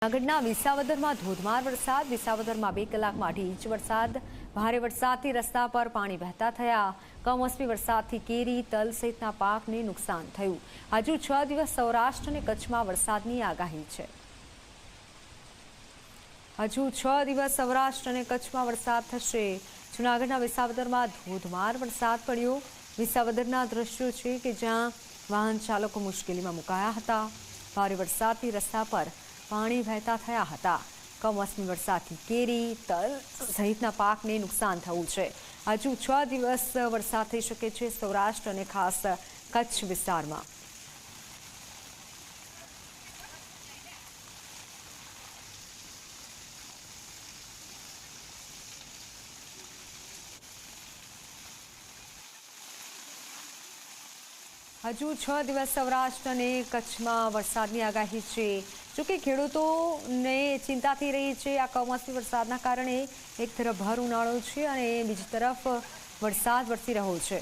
જૂનાગઢના વિસાવદરમાં ધોધમાર વરસાદ. વિસાવદરમાં 2 કલાકમાં 2.5 ઇંચ વરસાદ. ભારે વરસાદથી રસ્તા પર પાણી વહેતા થયા. કમોસમી વરસાદથી કેરી, તલ સહિતના પાકને નુકસાન થયું. હજુ 6 દિવસ સૌરાષ્ટ્ર અને કચ્છમાં વરસાદની આગાહી છે. હજુ 6 દિવસ સૌરાષ્ટ્ર અને કચ્છમાં વરસાદ થશે. જૂનાગઢના વિસાવદરમાં ધોધમાર વરસાદ પડ્યો. વિસાવદરના દ્રશ્યો છે કે જ્યાં વાહન ચાલકો મુશ્કેલીમાં મુકાયા હતા. ભારે વરસાદથી રસ્તા પર પાણી વહેતા થયા હતા. કમોસમી વરસાદથી કેરી, તલ સહિતના પાકને નુકસાન થયું છે. હજુ 6 દિવસ વરસાદ થઈ શકે છે સૌરાષ્ટ્ર અને ખાસ કચ્છ વિસ્તારમાં. હજુ 6 દિવસ સૌરાષ્ટ્ર અને કચ્છમાં વરસાદની આગાહી છે. જોકે ખેડૂતોને ચિંતા થઈ રહી છે આ કમોસમી વરસાદના કારણે. એક તરફ ભર ઉનાળો છે અને બીજી તરફ વરસાદ વરસી રહ્યો છે.